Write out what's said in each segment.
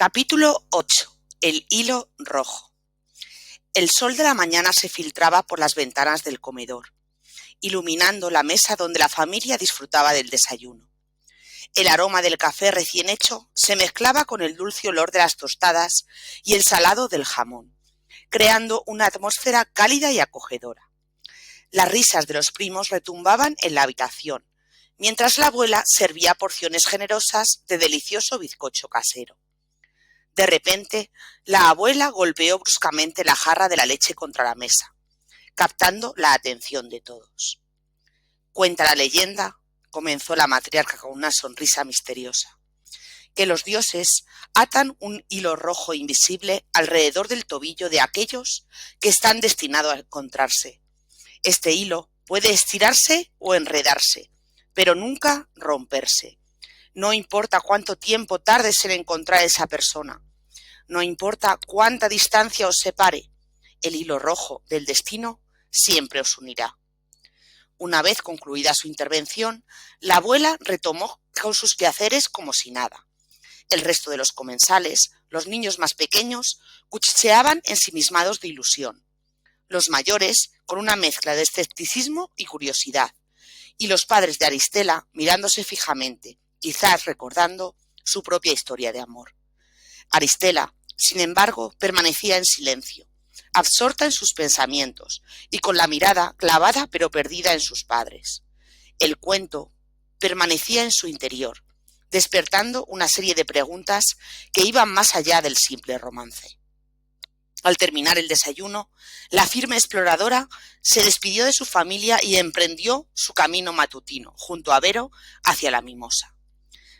Capítulo 8. El hilo rojo. El sol de la mañana se filtraba por las ventanas del comedor, iluminando la mesa donde la familia disfrutaba del desayuno. El aroma del café recién hecho se mezclaba con el dulce olor de las tostadas y el salado del jamón, creando una atmósfera cálida y acogedora. Las risas de los primos retumbaban en la habitación, mientras la abuela servía porciones generosas de delicioso bizcocho casero. De repente, la abuela golpeó bruscamente la jarra de la leche contra la mesa, captando la atención de todos. Cuenta la leyenda, comenzó la matriarca con una sonrisa misteriosa, que los dioses atan un hilo rojo invisible alrededor del tobillo de aquellos que están destinados a encontrarse. Este hilo puede estirarse o enredarse, pero nunca romperse. No importa cuánto tiempo tardes en encontrar a esa persona. No importa cuánta distancia os separe, el hilo rojo del destino siempre os unirá. Una vez concluida su intervención, la abuela retomó con sus quehaceres como si nada. El resto de los comensales, los niños más pequeños, cuchicheaban ensimismados de ilusión. Los mayores, con una mezcla de escepticismo y curiosidad. Y los padres de Aristela mirándose fijamente, quizás recordando su propia historia de amor. Aristela, sin embargo, permanecía en silencio, absorta en sus pensamientos y con la mirada clavada pero perdida en sus padres. El cuento permanecía en su interior, despertando una serie de preguntas que iban más allá del simple romance. Al terminar el desayuno, la firme exploradora se despidió de su familia y emprendió su camino matutino, junto a Vero, hacia la mimosa.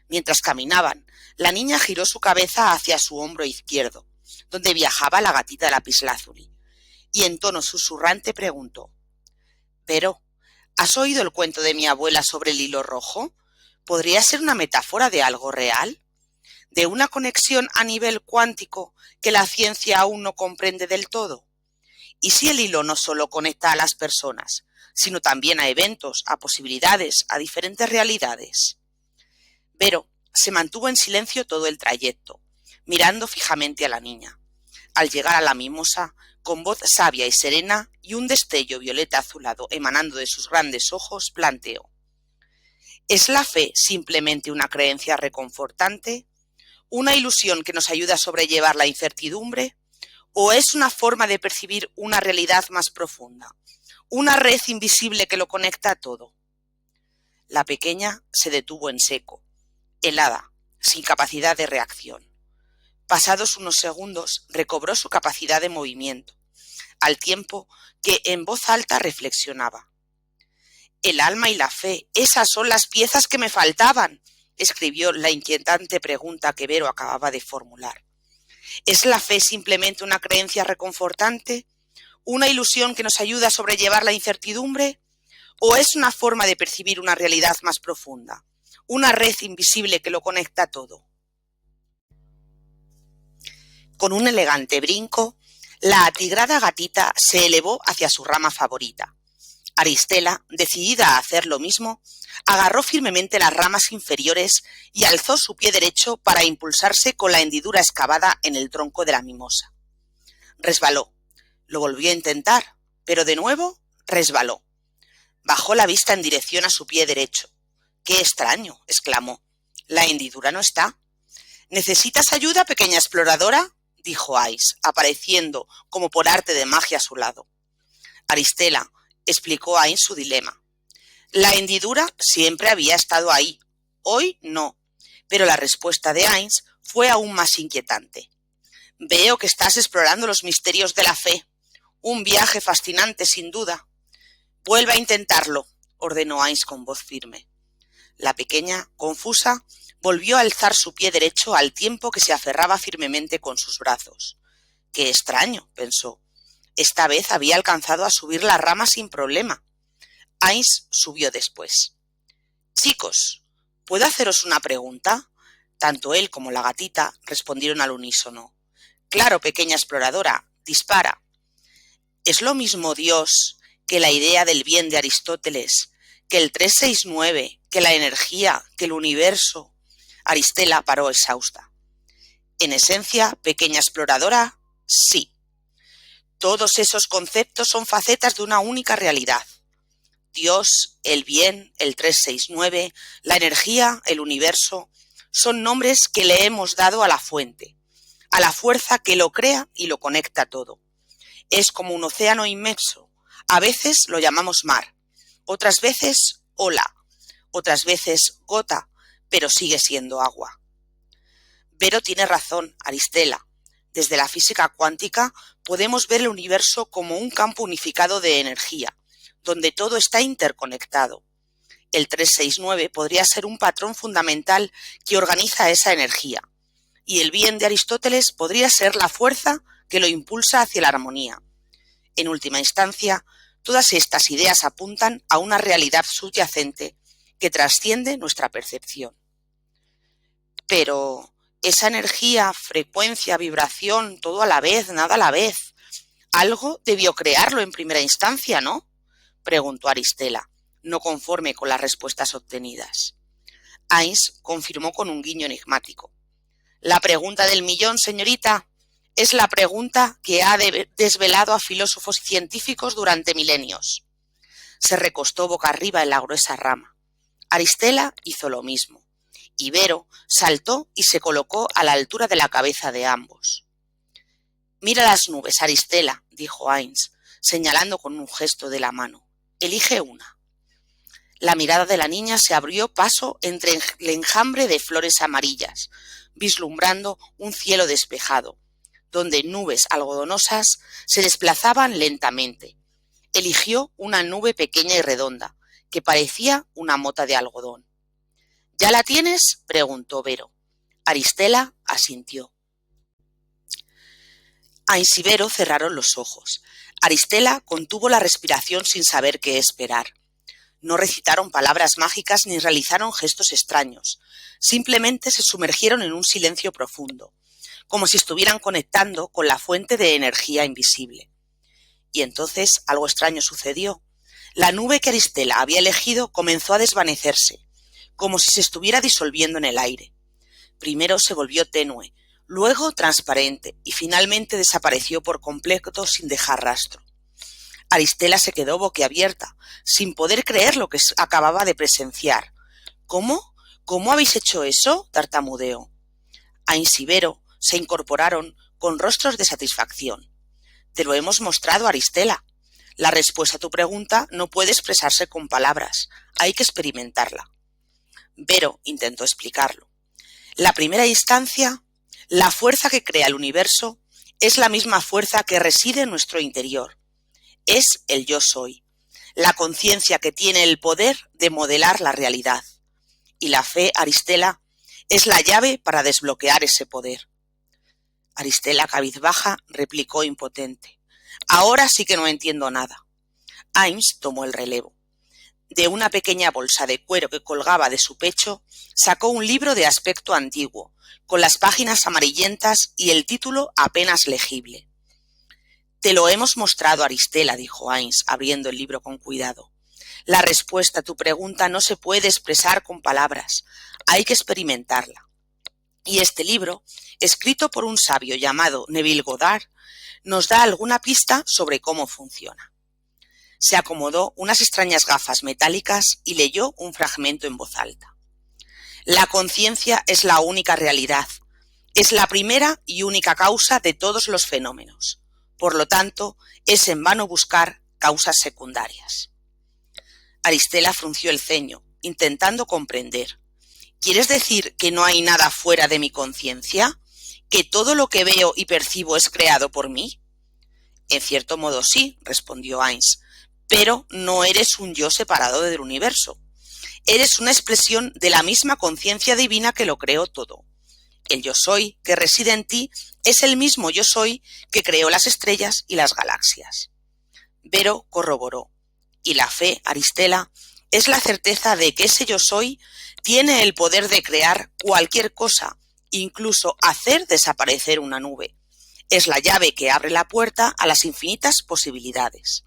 Mientras caminaban, la niña giró su cabeza hacia su hombro izquierdo, donde viajaba la gatita lapislázuli, y en tono susurrante preguntó: «Vero, ¿has oído el cuento de mi abuela sobre el hilo rojo? ¿Podría ser una metáfora de algo real? ¿De una conexión a nivel cuántico que la ciencia aún no comprende del todo? ¿Y si el hilo no solo conecta a las personas, sino también a eventos, a posibilidades, a diferentes realidades?» Vero se mantuvo en silencio todo el trayecto, mirando fijamente a la niña. Al llegar a la mimosa, con voz sabia y serena y un destello violeta azulado emanando de sus grandes ojos, planteó: ¿es la fe simplemente una creencia reconfortante? ¿Una ilusión que nos ayuda a sobrellevar la incertidumbre? ¿O es una forma de percibir una realidad más profunda? ¿Una red invisible que lo conecta a todo? La pequeña se detuvo en seco, helada, sin capacidad de reacción. Pasados unos segundos recobró su capacidad de movimiento, al tiempo que en voz alta reflexionaba. «El alma y la fe, esas son las piezas que me faltaban», escribió la inquietante pregunta que Vero acababa de formular. ¿Es la fe simplemente una creencia reconfortante? ¿Una ilusión que nos ayuda a sobrellevar la incertidumbre? ¿O es una forma de percibir una realidad más profunda? ¿Una red invisible que lo conecta todo? Con un elegante brinco, la atigrada gatita se elevó hacia su rama favorita. Aristela, decidida a hacer lo mismo, agarró firmemente las ramas inferiores y alzó su pie derecho para impulsarse con la hendidura excavada en el tronco de la mimosa. Resbaló. Lo volvió a intentar, pero de nuevo resbaló. Bajó la vista en dirección a su pie derecho. «¡Qué extraño!», exclamó. «La hendidura no está». «¿Necesitas ayuda, pequeña exploradora?», dijo Ais, apareciendo como por arte de magia a su lado. Aristela explicó a Ais su dilema. La hendidura siempre había estado ahí, hoy no, pero la respuesta de Ais fue aún más inquietante. «Veo que estás explorando los misterios de la fe. Un viaje fascinante, sin duda». «Vuelve a intentarlo», ordenó Ais con voz firme. La pequeña, confusa, volvió a alzar su pie derecho al tiempo que se aferraba firmemente con sus brazos. «Qué extraño», pensó. Esta vez había alcanzado a subir la rama sin problema. Ais subió después. «Chicos, ¿puedo haceros una pregunta?», tanto él como la gatita respondieron al unísono. «Claro, pequeña exploradora, dispara». ¿Es lo mismo Dios que la idea del bien de Aristóteles, que el 369, que la energía, que el universo? Aristela paró exhausta. En esencia, pequeña exploradora, sí. Todos esos conceptos son facetas de una única realidad. Dios, el bien, el 369, la energía, el universo, son nombres que le hemos dado a la fuente, a la fuerza que lo crea y lo conecta todo. Es como un océano inmenso. A veces lo llamamos mar, otras veces ola, otras veces gota, pero sigue siendo agua. Vero tiene razón, Aristela. Desde la física cuántica podemos ver el universo como un campo unificado de energía, donde todo está interconectado. El 369 podría ser un patrón fundamental que organiza esa energía, y el bien de Aristóteles podría ser la fuerza que lo impulsa hacia la armonía. En última instancia, todas estas ideas apuntan a una realidad subyacente que trasciende nuestra percepción. Pero esa energía, frecuencia, vibración, todo a la vez, nada a la vez, algo debió crearlo en primera instancia, ¿no?, preguntó Aristela, no conforme con las respuestas obtenidas. Hines confirmó con un guiño enigmático. La pregunta del millón, señorita, es la pregunta que ha desvelado a filósofos y científicos durante milenios. Se recostó boca arriba en la gruesa rama. Aristela hizo lo mismo, y Vero saltó y se colocó a la altura de la cabeza de ambos. Mira las nubes, Aristela, dijo Hines, señalando con un gesto de la mano. Elige una. La mirada de la niña se abrió paso entre el enjambre de flores amarillas, vislumbrando un cielo despejado, donde nubes algodonosas se desplazaban lentamente. Eligió una nube pequeña y redonda, que parecía una mota de algodón. ¿Ya la tienes?, preguntó Vero. Aristela asintió. Hines y Vero cerraron los ojos. Aristela contuvo la respiración sin saber qué esperar. No recitaron palabras mágicas ni realizaron gestos extraños. Simplemente se sumergieron en un silencio profundo, como si estuvieran conectando con la fuente de energía invisible. Y entonces algo extraño sucedió. La nube que Aristela había elegido comenzó a desvanecerse, como si se estuviera disolviendo en el aire. Primero se volvió tenue, luego transparente y finalmente desapareció por completo sin dejar rastro. Aristela se quedó boquiabierta, sin poder creer lo que acababa de presenciar. ¿Cómo? ¿Cómo habéis hecho eso?, tartamudeó. Hines y Vero se incorporaron con rostros de satisfacción. Te lo hemos mostrado, Aristela. La respuesta a tu pregunta no puede expresarse con palabras, hay que experimentarla. Vero intentó explicarlo. La primera instancia, la fuerza que crea el universo, es la misma fuerza que reside en nuestro interior. Es el yo soy, la conciencia que tiene el poder de modelar la realidad. Y la fe, Aristela, es la llave para desbloquear ese poder. Aristela, cabizbaja, replicó impotente. Ahora sí que no entiendo nada. Hines tomó el relevo. De una pequeña bolsa de cuero que colgaba de su pecho, sacó un libro de aspecto antiguo, con las páginas amarillentas y el título apenas legible. Te lo hemos mostrado, Aristela, dijo Hines, abriendo el libro con cuidado. La respuesta a tu pregunta no se puede expresar con palabras, hay que experimentarla. Y este libro, escrito por un sabio llamado Neville Goddard, nos da alguna pista sobre cómo funciona. Se acomodó unas extrañas gafas metálicas y leyó un fragmento en voz alta. La conciencia es la única realidad, es la primera y única causa de todos los fenómenos. Por lo tanto, es en vano buscar causas secundarias. Aristela frunció el ceño, intentando comprender. ¿Quieres decir que no hay nada fuera de mi conciencia? ¿Que todo lo que veo y percibo es creado por mí? En cierto modo sí, respondió Hines, pero no eres un yo separado del universo. Eres una expresión de la misma conciencia divina que lo creó todo. El yo soy que reside en ti es el mismo yo soy que creó las estrellas y las galaxias. Vero corroboró. Y la fe, Aristela, es la certeza de que ese yo soy tiene el poder de crear cualquier cosa, incluso hacer desaparecer una nube. Es la llave que abre la puerta a las infinitas posibilidades.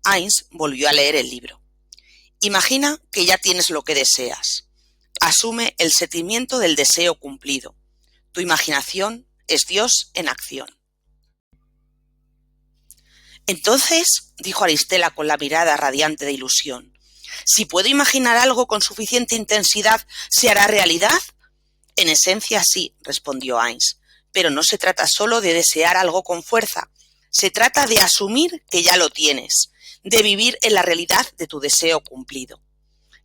Hines volvió a leer el libro. Imagina que ya tienes lo que deseas. Asume el sentimiento del deseo cumplido. Tu imaginación es Dios en acción. Entonces, dijo Aristela con la mirada radiante de ilusión, si puedo imaginar algo con suficiente intensidad, ¿se hará realidad? En esencia sí, respondió Heinz, pero no se trata solo de desear algo con fuerza, se trata de asumir que ya lo tienes, de vivir en la realidad de tu deseo cumplido.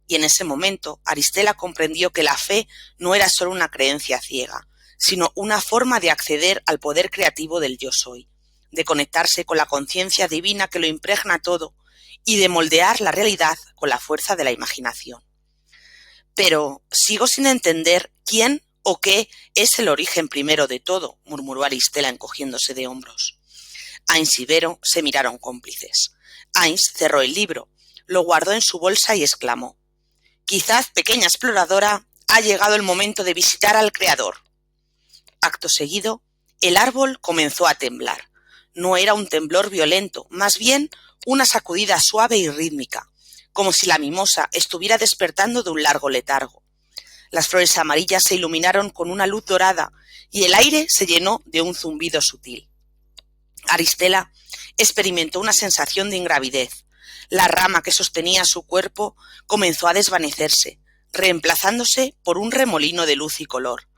Y en ese momento Aristela comprendió que la fe no era solo una creencia ciega, sino una forma de acceder al poder creativo del yo soy, de conectarse con la conciencia divina que lo impregna todo y de moldear la realidad con la fuerza de la imaginación. Pero sigo sin entender quién o qué es el origen primero de todo, murmuró Aristela encogiéndose de hombros. Heinz y Vero se miraron cómplices. Heinz cerró el libro, lo guardó en su bolsa y exclamó: «Quizás, pequeña exploradora, ha llegado el momento de visitar al Creador». Acto seguido, el árbol comenzó a temblar. No era un temblor violento, más bien una sacudida suave y rítmica, como si la mimosa estuviera despertando de un largo letargo. Las flores amarillas se iluminaron con una luz dorada y el aire se llenó de un zumbido sutil. Aristela experimentó una sensación de ingravidez. La rama que sostenía su cuerpo comenzó a desvanecerse, reemplazándose por un remolino de luz y color.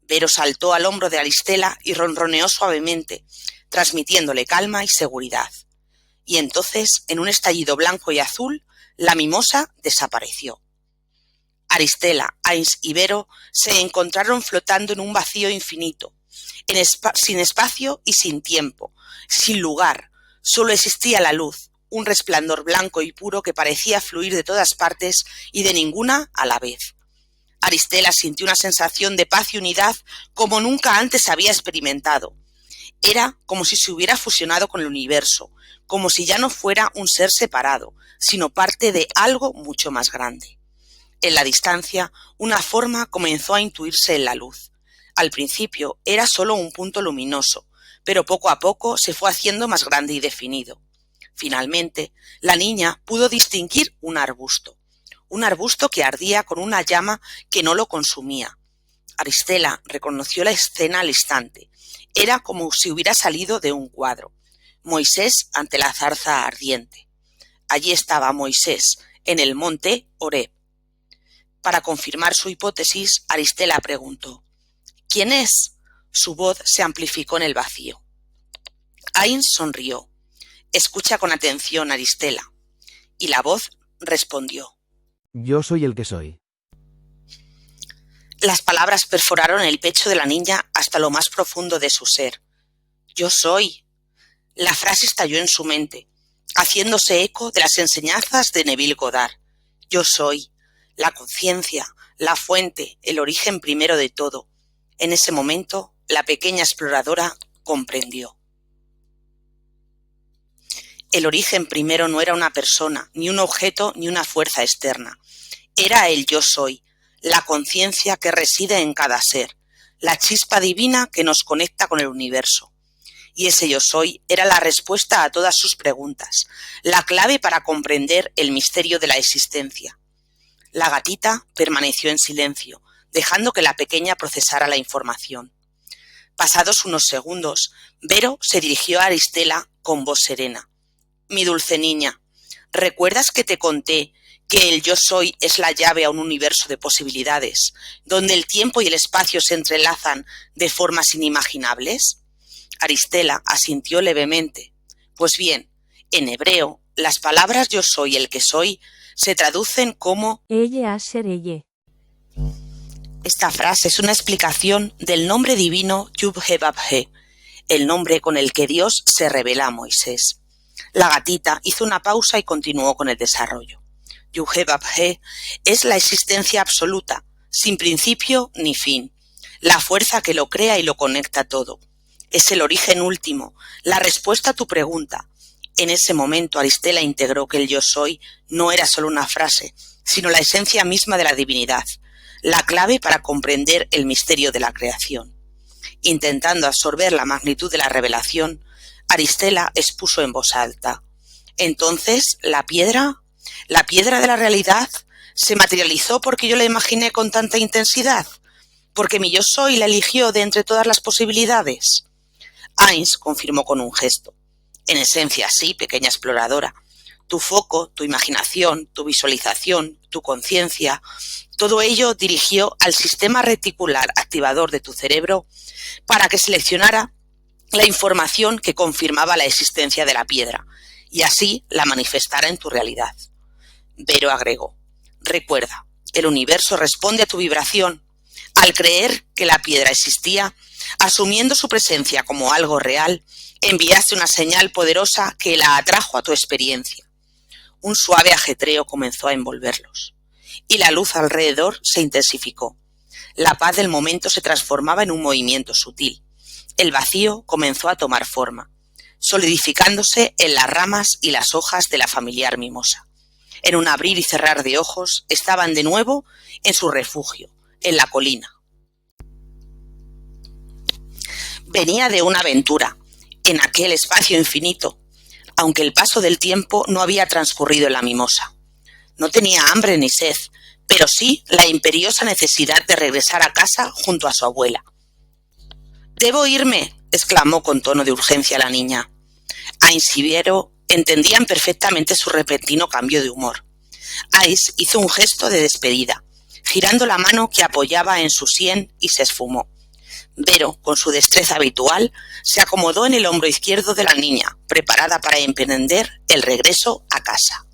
Vero saltó al hombro de Aristela y ronroneó suavemente, transmitiéndole calma y seguridad. Y entonces, en un estallido blanco y azul, la mimosa desapareció. Aristela, Heinz y Vero se encontraron flotando en un vacío infinito, sin espacio y sin tiempo, sin lugar. Solo existía la luz, un resplandor blanco y puro que parecía fluir de todas partes y de ninguna a la vez. Aristela sintió una sensación de paz y unidad como nunca antes había experimentado. Era como si se hubiera fusionado con el universo, como si ya no fuera un ser separado, sino parte de algo mucho más grande. En la distancia, una forma comenzó a intuirse en la luz. Al principio era solo un punto luminoso, pero poco a poco se fue haciendo más grande y definido. Finalmente, la niña pudo distinguir un arbusto que ardía con una llama que no lo consumía. Aristela reconoció la escena al instante. Era como si hubiera salido de un cuadro. Moisés ante la zarza ardiente. Allí estaba Moisés, en el monte Horeb. Para confirmar su hipótesis, Aristela preguntó: «¿Quién es?». Su voz se amplificó en el vacío. Heinz sonrió. «Escucha con atención, Aristela». Y la voz respondió: «Yo soy el que soy». Las palabras perforaron el pecho de la niña hasta lo más profundo de su ser. «Yo soy». La frase estalló en su mente, haciéndose eco de las enseñanzas de Neville Goddard. Yo soy, la conciencia, la fuente, el origen primero de todo. En ese momento, la pequeña exploradora comprendió. El origen primero no era una persona, ni un objeto, ni una fuerza externa. Era el yo soy, la conciencia que reside en cada ser, la chispa divina que nos conecta con el universo. Y ese yo soy era la respuesta a todas sus preguntas, la clave para comprender el misterio de la existencia. La gatita permaneció en silencio, dejando que la pequeña procesara la información. Pasados unos segundos, Vero se dirigió a Aristela con voz serena. «Mi dulce niña, ¿recuerdas que te conté que el yo soy es la llave a un universo de posibilidades, donde el tiempo y el espacio se entrelazan de formas inimaginables?» Aristela asintió levemente. Pues bien, en hebreo, las palabras yo soy el que soy se traducen como Ella asher ella. Esta frase es una explicación del nombre divino Yud-He-Vav-He, el nombre con el que Dios se revela a Moisés. La gatita hizo una pausa y continuó con el desarrollo. Yud-He-Vav-He es la existencia absoluta, sin principio ni fin, la fuerza que lo crea y lo conecta todo. Es el origen último, la respuesta a tu pregunta. En ese momento Aristela integró que el yo soy no era solo una frase, sino la esencia misma de la divinidad, la clave para comprender el misterio de la creación. Intentando absorber la magnitud de la revelación, Aristela expuso en voz alta: «Entonces, la piedra de la realidad, se materializó porque yo la imaginé con tanta intensidad». ¿Porque mi yo soy la eligió de entre todas las posibilidades? Ains confirmó con un gesto. En esencia, sí, pequeña exploradora. Tu foco, tu imaginación, tu visualización, tu conciencia, todo ello dirigió al sistema reticular activador de tu cerebro para que seleccionara la información que confirmaba la existencia de la piedra y así la manifestara en tu realidad. Vero agregó: recuerda, el universo responde a tu vibración. Al creer que la piedra existía, asumiendo su presencia como algo real, enviaste una señal poderosa que la atrajo a tu experiencia. Un suave ajetreo comenzó a envolverlos, y la luz alrededor se intensificó. La paz del momento se transformaba en un movimiento sutil. El vacío comenzó a tomar forma, solidificándose en las ramas y las hojas de la familiar mimosa. En un abrir y cerrar de ojos estaban de nuevo en su refugio, en la colina. Venía de una aventura, en aquel espacio infinito, aunque el paso del tiempo no había transcurrido en la mimosa. No tenía hambre ni sed, pero sí la imperiosa necesidad de regresar a casa junto a su abuela. «Debo irme», exclamó con tono de urgencia la niña. Ains y Vero entendían perfectamente su repentino cambio de humor. Ains hizo un gesto de despedida, girando la mano que apoyaba en su sien y se esfumó. Vero, con su destreza habitual, se acomodó en el hombro izquierdo de la niña, preparada para emprender el regreso a casa.